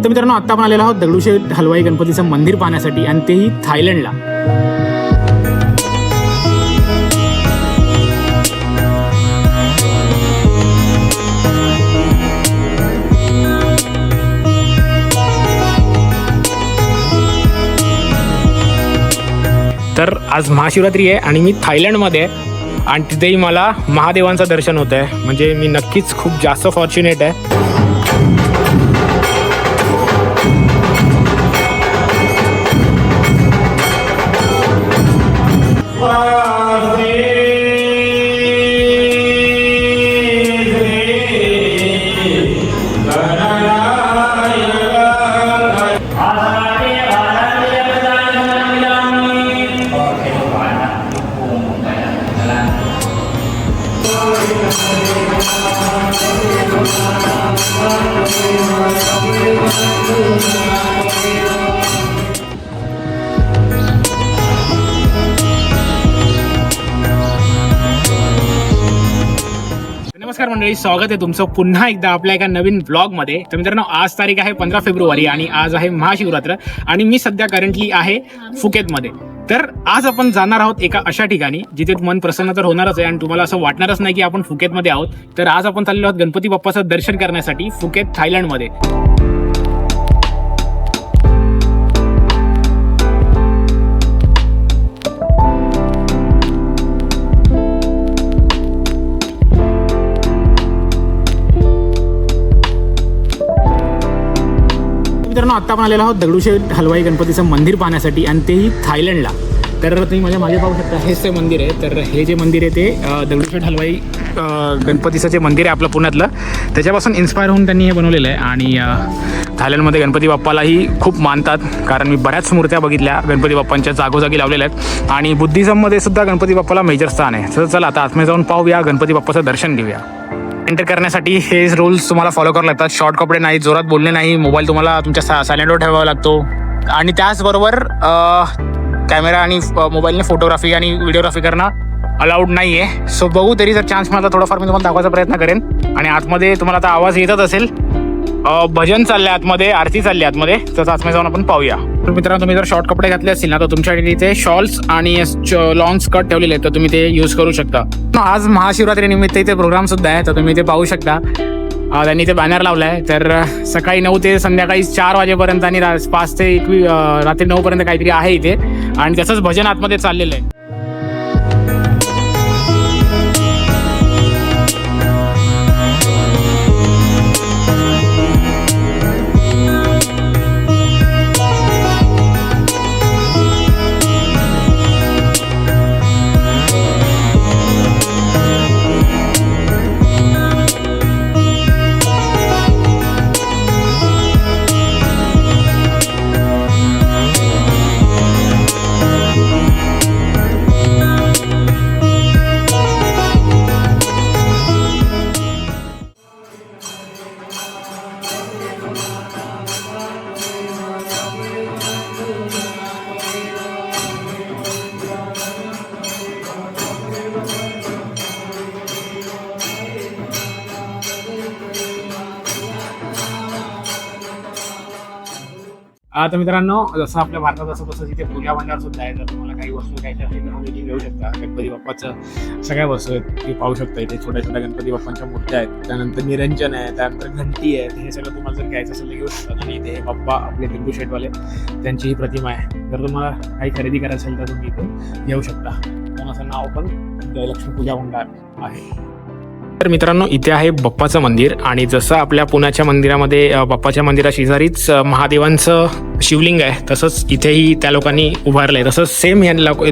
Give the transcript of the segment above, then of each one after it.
तर मित्रांनो आता आपण आलेलो आहोत दगडूशेठ हलवाई गणपतीचं मंदिर पाहण्यासाठी आणि तेही थायलंडला. तर आज महाशिवरात्री आहे आणि मी थायलंडमध्ये आहे आणि तिथेही मला महादेवांचं दर्शन होत आहे. म्हणजे मी नक्कीच खूप जास्त फॉर्च्युनेट आहे. नमस्कार मंडळी, स्वागत आहे तुमचं पुन्हा एकदा आपल्या एका नवीन ब्लॉगमध्ये. तर मित्रांनो आज तारीख आहे 15 फेब्रुवारी आणि आज आहे महाशिवरात्र आणि मी सध्या करंटली आहे फुकेतमध्ये. तर आज आपण जाणार आहोत एका अशा ठिकाणी जिथे मन प्रसन्न तर होणारच आहे आणि तुम्हाला असं वाटणारच नाही की आपण फुकेतमध्ये आहोत. तर आज आपण चाललो आहोत गणपती बाप्पाचं दर्शन करण्यासाठी फुकेत थायलंडमध्ये. मित्रांनो आता आपण आलेलो आहोत दगडूशेठ हलवाई गणपतीचं मंदिर पाहण्यासाठी आणि तेही थायलंडला. तर तुम्ही माझ्या मागे पाहू शकता हेच ते मंदिर आहे. तर हे जे मंदिर आहे ते दगडूशेठ हलवाई गणपतीचं जे मंदिर आहे आपलं पुण्यातलं, त्याच्यापासून इन्स्पायर होऊन त्यांनी हे बनवलेलं आहे. आणि थायलंडमध्ये गणपती बाप्पालाही खूप मानतात, कारण मी बऱ्याच मूर्त्या बघितल्या गणपती बाप्पांच्या जागोजागी लावलेल्या आहेत. आणि बुद्धिझममध्ये सुद्धा गणपती बाप्पाला मेजर स्थान आहे. तर चला आता आतमध्ये जाऊन पाहूया, गणपती बाप्पाचं दर्शन घेऊया. एंटर करण्यासाठी हे रूल्स तुम्हाला फॉलो करावे लागतात. शॉर्ट कपडे नाही, जोरात बोलणे नाही, मोबाईल तुम्हाला तुमच्या सायलेंटवर ठेवावा लागतो आणि त्याचबरोबर कॅमेरा आणि मोबाईलने फोटोग्राफी आणि व्हिडिओग्राफी करणं अलाउड नाही आहे. सो बघू, तरी जर चान्स मिळाला थोडाफार मी तुम्हाला दाखवायचा प्रयत्न करेन. आणि आतमध्ये तुम्हाला आता आवाज येतच असेल, भजन चालले आतमध्ये, आरती चालली आतमध्ये. तर आतमध्ये जाऊन आपण पाहूया. तर मित्रांनो तुम्ही जर शॉर्ट कपडे घातले असतील ना तर तुमच्याकडे इथे शॉल्स आणि लॉंग स्कर्ट ठेवलेले आहेत, तर तुम्ही ते यूज करू शकता. आज महाशिवरात्री निमित्त इथे प्रोग्राम सुद्धा आहे, तर तुम्ही ते पाहू शकता. त्यांनी इथे बॅनर लावला आहे. तर सकाळी 9 ते संध्याकाळी 4 वाजेपर्यंत आणि 5 ते रात्री 9 पर्यंत काहीतरी आहे इथे आणि त्याचंच भजन आतमध्ये चाललेलं आहे. आता मित्रांनो जसं आपल्या भारतात असं तसं तिथे पूजा भांडार सुद्धा आहे. तर तुम्हाला काही वस्तू घ्यायच्या असेल तर तुम्ही घेऊ शकता. गणपती बाप्पाचं सगळ्या वस्तू आहेत ते पाहू शकता. इथे छोट्या छोट्या गणपती बाप्पांच्या मूर्त्या आहेत, त्यानंतर निरंजन आहे, त्यानंतर घंटी आहे. हे सगळं तुम्हाला जर घ्यायचं असेल तर घेऊ शकता. आणि इथे बाप्पा आपले दगडूशेठवाले त्यांची ही प्रतिमा आहे. जर तुम्हाला काही खरेदी करायचं असेल तर तुम्ही इथे घेऊ शकता. त्यांचं नाव पण जयलक्ष्मी पूजा भांडार आहे. तर मित्रांनो इथे आहे बाप्पाचं मंदिर आणि जसं आपल्या पुण्याच्या मंदिरामध्ये बाप्पाच्या मंदिरा शेजारीच महादेवांचं शिवलिंग आहे, तसंच इथेही त्या लोकांनी उभारलं आहे. तसंच सेम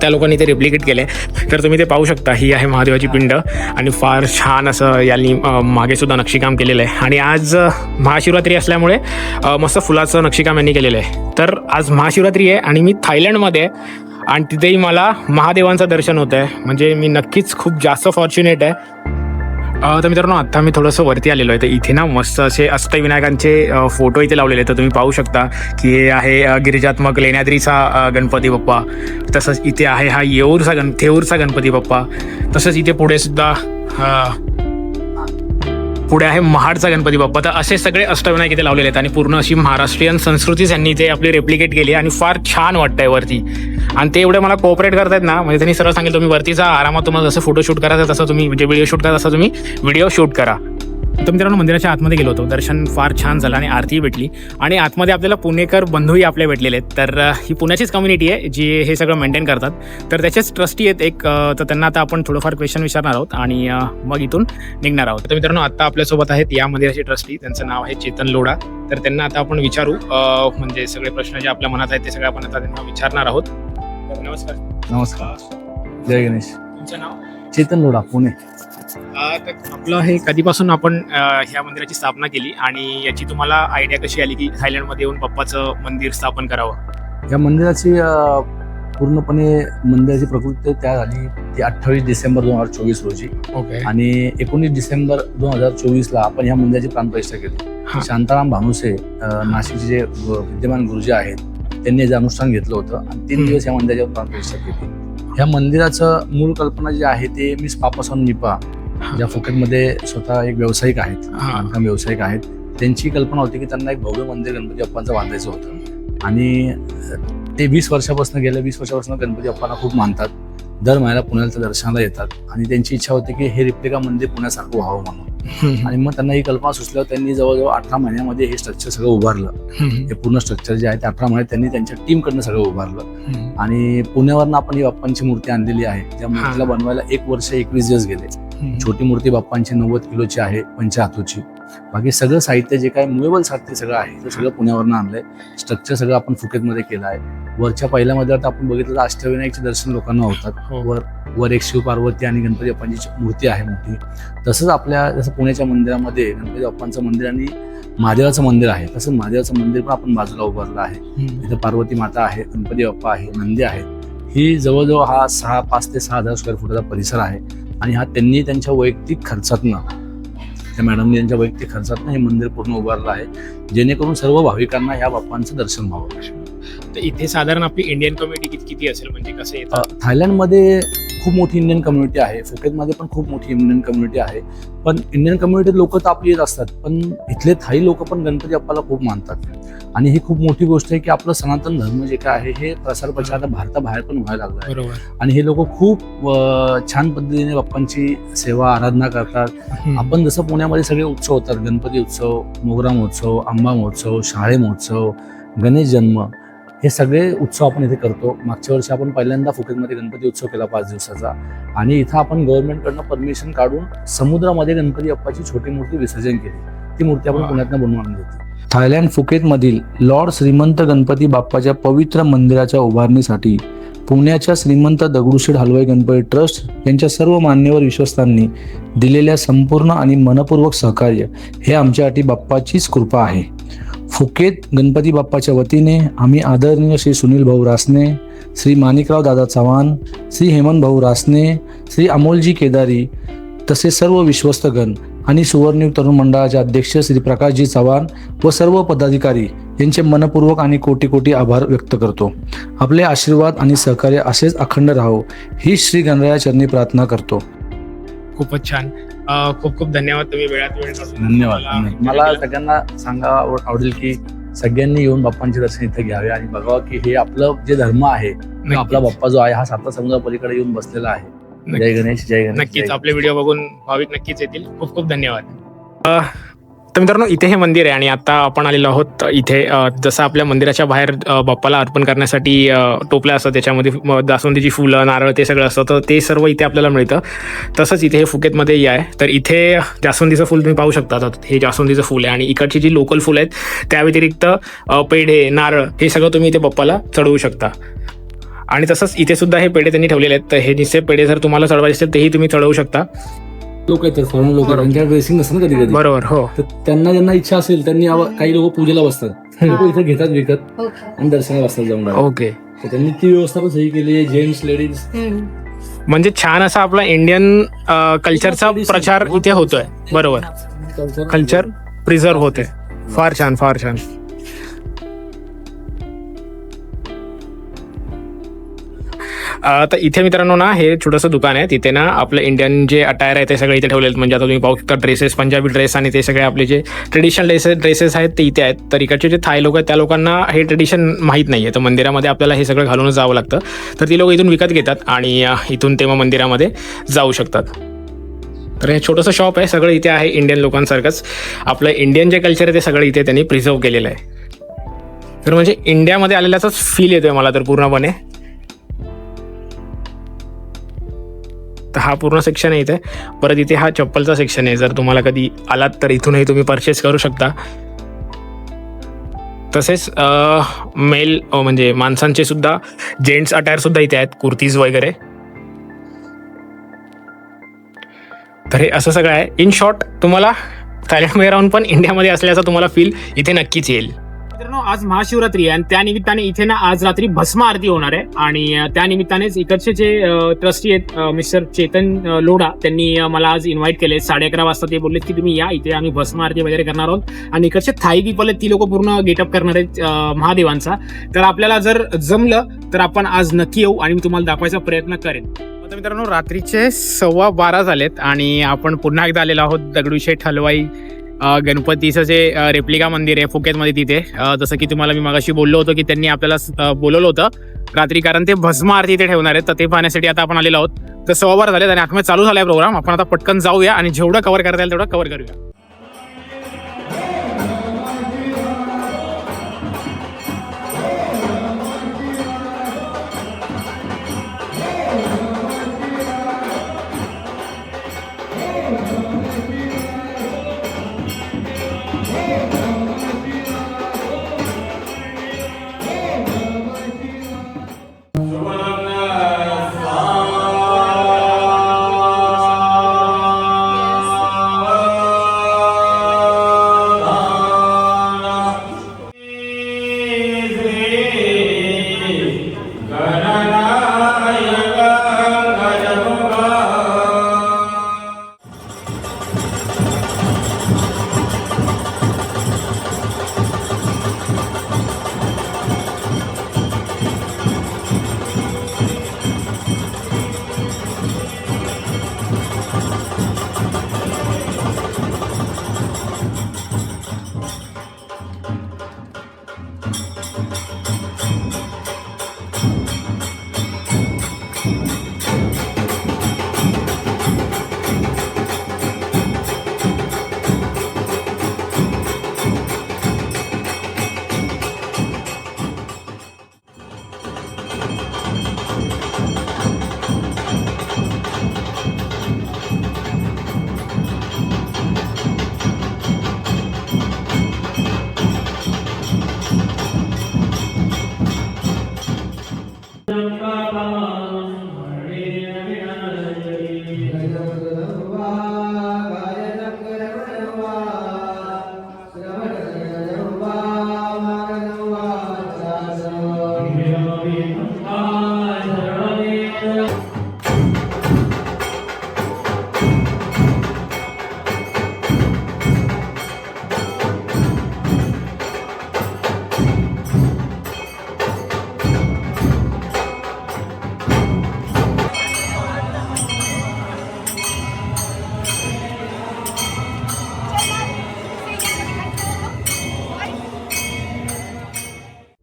त्या लोकांनी ते रेप्लिकेट केलं आहे. तर तुम्ही ते पाहू शकता. ही आहे महादेवाची पिंड आणि फार छान असं यांनी मागे सुद्धा नक्षीकाम केलेलं आहे. आणि आज महाशिवरात्री असल्यामुळे मस्त फुलाचं नक्षीकाम यांनी केलेलं आहे. तर आज महाशिवरात्री आहे आणि मी थायलंडमध्ये आहे आणि तिथेही मला महादेवांचं दर्शन होत आहे. म्हणजे मी नक्कीच खूप जास्त फॉर्च्युनेट आहे. तर मित्रांनो आता मी थोडंसं वरती आलेलो आहे. तर इथे ना मस्त असे अष्टविनायकांचे फोटो इथे लावलेले आहेत. तर तुम्ही पाहू शकता की हे आहे गिरिजात्मक लेण्याद्रीचा गणपती बाप्पा. तसंच इथे आहे हा थेऊरचा गणपती बाप्पा. तसंच इथे पुढे सुद्धा पुढे आहे महाडचा गणपती बाप्पा. तर असे सगळे अष्टविनायक इथे लावलेले आहेत आणि पूर्ण अशी महाराष्ट्रीयन संस्कृती त्यांनी इथे आपली रेप्लिकेट केली आणि फार छान वाटतंय वरती. आणि ते एवढे मला कोऑपरेट करतायत ना, म्हणजे त्यांनी सरळ सांगितलं तुम्ही वरती जा, आरामात तुम्हाला जसं फोटो शूट करायचं तसं तुम्ही, म्हणजे व्हिडिओ शूट करा तसं तुम्ही व्हिडिओ शूट करा. तर मित्रांनो मंदिराच्या आतमध्ये गेलो होतो, दर्शन फार छान झालं आणि आरती भेटली. आणि आतमध्ये आपल्याला पुणेकर बंधूही आपले भेटलेले आहेत. तर ही पुण्याचीच कम्युनिटी आहे जी हे सगळं मेंटेन करतात. तर त्याचेच ट्रस्टी आहेत एक. तर त्यांना आता आपण थोडंफार क्वेश्चन विचारणार आहोत आणि मग इथून निघणार आहोत. तर मित्रांनो आता आपल्यासोबत आहेत या मंदिराचे ट्रस्टी, त्यांचं नाव आहे चेतन लोढा. तर त्यांना आता आपण विचारू, म्हणजे सगळे प्रश्न जे आपल्या मनात आहेत ते सगळे आपण आता त्यांना विचारणार आहोत. नमस्कार. नमस्कार. जय गणेश. तुमचं नाव? चेतन लोढा, पुणे. तर आपलं हे कधीपासून आपण ह्या मंदिराची स्थापना केली आणि याची तुम्हाला आयडिया कशी आली की थायलंडमध्ये येऊन बाप्पाचं मंदिर स्थापन करावं? या मंदिराची पूर्णपणे मंदिराची प्रकृती तयार झाली ती 28 डिसेंबर 2024 रोजी. ओके. आणि 19 डिसेंबर 2024ला आपण ह्या मंदिराची प्राणप्रतिष्ठा केली. शांताराम भानुसे नाशिकचे जे विद्यमान गुरुजी आहेत त्यांनी याचं अनुष्ठान घेतलं होतं आणि 3 दिवस या मंदिराची प्राणप्रतिष्ठा केली. ह्या मंदिराचं मूळ कल्पना जी आहे ते मिस पापासाहेब निपा, ज्या फुकेटमध्ये स्वतः एक व्यावसायिक आहेत, बांधकाम व्यावसायिक आहेत, त्यांची कल्पना होती की त्यांना एक भव्य मंदिर गणपती बाप्पांचं बांधायचं होतं. आणि ते 20 वर्षापासून गणपती बाप्पांना खूप मानतात. दर महिन्याला पुण्याला दर्शनाला येतात आणि त्यांची इच्छा होती की हे रिप्लिका मंदिर पुण्यासारखं व्हावं म्हणून. आणि मग त्यांना ही कल्पना सुचल्यावर त्यांनी जवळजवळ 18 महिन्यामध्ये हे स्ट्रक्चर सगळं उभारलं. हे पूर्ण स्ट्रक्चर जे आहे ते 18 महिन्यात त्यांनी त्यांच्या टीमकडनं सगळं उभारलं. आणि पुण्यावरनं आपण ही बाप्पांची मूर्ती आणलेली आहे. त्या मूर्तीला बनवायला 1 वर्ष 21 दिवस गेले. छोटी मूर्ती बाप्पांची 90 किलोची आहे, पंचहातूची. बाकी सगळं साहित्य जे काय मुवेबल साहित्य सगळं आहे ते सगळं पुण्यावरनं आणलंय. स्ट्रक्चर सगळं आपण फुकेतमध्ये केलं आहे. वरच्या पहिल्या मध्ये आता आपण बघितलं तर अष्टविनायकचे दर्शन लोकांना होतात. वर एक शिव पार्वती आणि गणपती बाप्पांची मूर्ती आहे मोठी. तसंच आपल्या जसं पुण्याच्या मंदिरामध्ये गणपती बाप्पांचं मंदिर आणि महादेवाचं मंदिर आहे, तसं महादेवाचं मंदिर पण आपण बाजूला उभारलं आहे. इथं पार्वती माता आहे, गणपती बाप्पा आहे, नंदी आहेत. ही जवळजवळ हा 5 ते 6 हजार स्क्वेअर फुटाचा परिसर आहे. आणि हा त्यांनी त्यांच्या वैयक्तिक खर्चातनं, त्या मॅडमनी त्यांच्या वैयक्तिक खर्चातनं हे मंदिर पूर्ण उभारलं आहे, जेणेकरून सर्व भाविकांना ह्या बाप्पांचं दर्शन व्हावं. तर इथे साधारण आपली इंडियन कम्युनिटी किती असेल, म्हणजे कसं येतं? थायलंडमध्ये खूप मोठी इंडियन कम्युनिटी आहे, फुकेतमध्ये पण खूप मोठी इंडियन कम्युनिटी आहे. पण इंडियन कम्युनिटीत लोक तर आपली येत असतात, पण इथले थाई लोक पण गणपती बाप्पाला खूप मानतात. आणि ही खूप मोठी गोष्ट आहे की आपलं सनातन धर्म जे काय आहे हे प्रसार प्रचार आता भारताबाहेर पण व्हायला लागला आहे. आणि हे लोक खूप छान पद्धतीने बाप्पांची सेवा आराधना करतात. आपण जसं पुण्यामध्ये सगळे उत्सव होतात, गणपती उत्सव, मोगरा महोत्सव, आंबा महोत्सव, शाळे महोत्सव, गणेश जन्म, हे सगळे उत्सव आपण इथे करतो. मागच्या वर्षी आपण पहिल्यांदा फुकेतमध्ये गणपती उत्सव केला 5 दिवसाचा. आणि इथं आपण गव्हर्नमेंटकडनं परमिशन काढून समुद्रामध्ये गणपती बाप्पाची छोटी मूर्ती विसर्जन केली. ती मूर्ती आपण पुण्यातनं बनवून आणली होती. थायलंड फुकेतमधील लॉर्ड श्रीमंत गणपती बाप्पाच्या पवित्र मंदिराच्या उभारणीसाठी पुण्याच्या श्रीमंत दगडूशेठ हलवाई गणपती ट्रस्ट यांच्या सर्व मान्यवर विश्वस्तांनी दिलेल्या संपूर्ण आणि मनपूर्वक सहकार्य हे आमच्यासाठी बाप्पाचीच कृपा आहे. फुकेत गणपती बाप्पाच्या वतीने आम्ही आदरणीय श्री सुनील भाऊ रासने, श्री माणिकराव दादा चव्हाण, श्री हेमंत भाऊ रासने, श्री अमोलजी केदारी तसेच सर्व विश्वस्तगण आणि सुवर्णयुग तरुण मंडळाचे अध्यक्ष श्री प्रकाशजी चव्हाण व सर्व पदाधिकारी यांचे मनपूर्वक आणि कोटी कोटी आभार व्यक्त करतो. आपले आशीर्वाद आणि सहकार्य असेच अखंड राहो ही श्री गणराया चरणी प्रार्थना करतो. खूपच छान. खूप खूप धन्यवाद, तुम्ही वेळात वेळ काढून. धन्यवाद. मला सगळ्यांना सांगा आवडेल की सगळ्यांनी येऊन बाप्पांचे दर्शन इथे घ्यावे आणि बघावं की हे आपलं जे धर्म आहे, आपला बाप्पा जो आहे हा 7 समुद्रा पलीकडे येऊन बसलेला आहे. जय गणेश. जय गणेश. नक्कीच आपले व्हिडिओ बघून भाविक नक्कीच येतील. खूप खूप धन्यवाद. तर मित्रांनो इथे हे मंदिर आहे आणि आता आपण आलेलो आहोत इथे. जसं आपल्या मंदिराच्या बाहेर बाप्पाला अर्पण करण्यासाठी टोपल्या असतात, त्याच्यामध्ये जास्वंदीची फुलं, नारळ ते सगळं असतं, तर ते सर्व इथे आपल्याला मिळतं. तसंच इथे हे फुकेतमध्ये आहे. तर इथे जास्वंदीचं फुल तुम्ही पाहू शकता. हे जास्वंदीचं फुल आहे आणि इकडची जी लोकल फुलं आहेत त्या व्यतिरिक्त पेढे, नारळ हे सगळं तुम्ही इथे बाप्पाला चढवू शकता. आणि तसंच इथे सुद्धा हे पेढे त्यांनी ठेवलेले आहेत. तर हे निश्चित पेढे जर तुम्हाला चढवायचे असेल तेही तुम्ही चढवू शकता. लोक येतात, फॉरेन लोक, त्यांच्या ड्रेसिंग नसतं ना कधी कधी. बरोबर. हो. तर त्यांना ज्यांना इच्छा असेल त्यांनी काही लोक पूजेला बसतात, लोक इथे घेतात विकत आणि दर्शनाला बसतात जाऊन. ओके. तर त्यांनी ती व्यवस्था पण सही केली आहे. जेंट्स, लेडीज, म्हणजे छान असा आपला इंडियन कल्चरचा प्रचार इथे होतोय. बरोबर. कल्चर प्रिझर्व होते. फार छान, फार छान. तर इथे मित्रांनो ना हे छोटंसं दुकान आहे. तिथे ना आपलं इंडियन जे अटायर आहे ते सगळे इथे ठेवलेत. म्हणजे आता तुम्ही पाहू शकता ड्रेसेस, पंजाबी ड्रेस आणि ते सगळे आपले जे ट्रेडिशनल ड्रेसेस आहेत ते इथे आहेत. तर इकडचे जे थाय लोक आहेत त्या लोकांना हे ट्रेडिशन माहीत नाही आहे. तर मंदिरामध्ये आपल्याला हे सगळं घालूनच जावं लागतं. तर ती लोक इथून विकत घेतात आणि इथून ते मग मंदिरामध्ये जाऊ शकतात. तर हे छोटंसं शॉप आहे. सगळं इथे आहे इंडियन लोकांसारखंच. आपलं इंडियन जे कल्चर आहे ते सगळं इथे त्यांनी प्रिझर्व केलेलं आहे. तर म्हणजे इंडियामध्ये आलेल्याचाच फील येतोय मला तर पूर्णपणे. तर हा पूर्ण सेक्शन आहे इथे. परत इथे हा चप्पलचा सेक्शन आहे. जर तुम्हाला कधी आलात तर इथूनही तुम्ही परचेस करू शकता. तसेच मेल म्हणजे माणसांचे सुद्धा जेंट्स अटायर सुद्धा इथे आहेत, कुर्तीज वगैरे. तर हे असं सगळं आहे. इन शॉर्ट तुम्हाला थायलंडमध्ये राहून पण इंडियामध्ये असल्याचा तुम्हाला फील इथे नक्कीच येईल. मित्रांनो आज महाशिवरात्री आहे आणि त्यानिमित्ताने इथे ना आज रात्री भस्म आरती होणार आहे. आणि त्यानिमित्तानेच इकडचे जे ट्रस्टी आहेत मिस्टर चेतन लोढा त्यांनी मला आज इन्व्हाइट केले. 11:30 वाजता ते बोललेत की तुम्ही या इथे, आम्ही भस्म आरती वगैरे करणार आहोत. आणि इकडचे थाई पीपल आहेत ती लोक पूर्ण गेटअप करणार आहेत महादेवांचा. तर आपल्याला जर जमलं तर आपण आज नक्की येऊ आणि मी तुम्हाला दाखवायचा प्रयत्न करेन. आता मित्रांनो रात्रीचे 12:15 झालेत आणि आपण पुन्हा एकदा आलेलो आहोत दगडूशेठ हलवाई गणपतीचं जे रेप्लिका मंदिर आहे फुकेतमध्ये तिथे. जसं की तुम्हाला मी मगाशी बोललो होतो की त्यांनी आपल्याला बोलवलं होतं रात्री, कारण ते भस्म आरती इथे ठेवणार आहेत. तर ते पाहण्यासाठी आता आपण आलेलो आहोत. तर 12:15 झालेत आणि आतमध्ये चालू झालाय प्रोग्राम. आपण आता पटकन जाऊया आणि जेवढं कव्हर करता येईल तेवढं कव्हर करूया.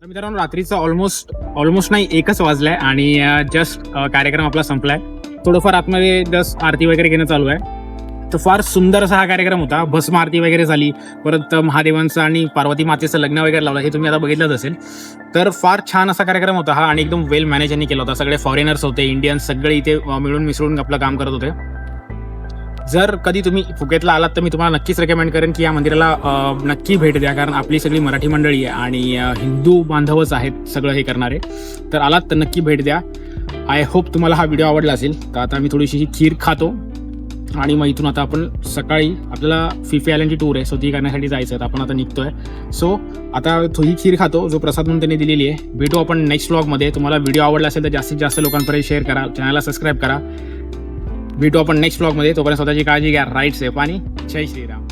मित्रांनो रात्रीचा ऑलमोस्ट नाही 1च वाजलाय आणि जस्ट कार्यक्रम आपला संपलाय. थोडंफार आतमध्ये जस्ट आरती वगैरे घेणं चालू आहे. तर फार सुंदर असा हा कार्यक्रम होता. भस्म आरती वगैरे झाली, परत महादेवांचं आणि पार्वती मातेचं लग्न वगैरे लावलं, हे तुम्ही आता बघितलंच असेल. तर फार छान असा कार्यक्रम होता हा आणि एकदम वेल मॅनेज यांनी केला होता. सगळे फॉरेनर्स होते, इंडियन्स सगळे इथे मिळून मिसळून आपलं काम करत होते. जर कधी तुम्ही फुकेतला आलात तर मी तुम्हाला नक्कीच रेकमेंड करेन की या मंदिराला नक्की भेट द्या, कारण आपली सगळी मराठी मंडळी आहे आणि हिंदू बांधवच आहेत सगळं हे करणारे. तर आलात तर नक्की भेट द्या. आय होप तुम्हाला हा व्हिडिओ आवडला असेल. तर आता मी थोडीशी ही खीर खातो आणि मग इथून आता आपण सकाळी आपल्याला फिफी आयलंडची टूर आहे, सो ती करण्यासाठी जायचं आहे. आपण आता निघतोय. सो आता ही खीर खातो जो प्रसाद म्हणून त्यांनी दिलेली आहे. भेटू आपण नेक्स्ट व्लॉगमध्ये. तुम्हाला व्हिडिओ आवडला असेल तर जास्तीत जास्त लोकांपर्यंत शेअर करा, चॅनलला सबस्क्राईब करा. भेटू आपण नेक्स्ट व्लॉगमध्ये. तोपर्यंत स्वतःची काळजी घ्या. राईट सेफ आणि जय श्रीराम.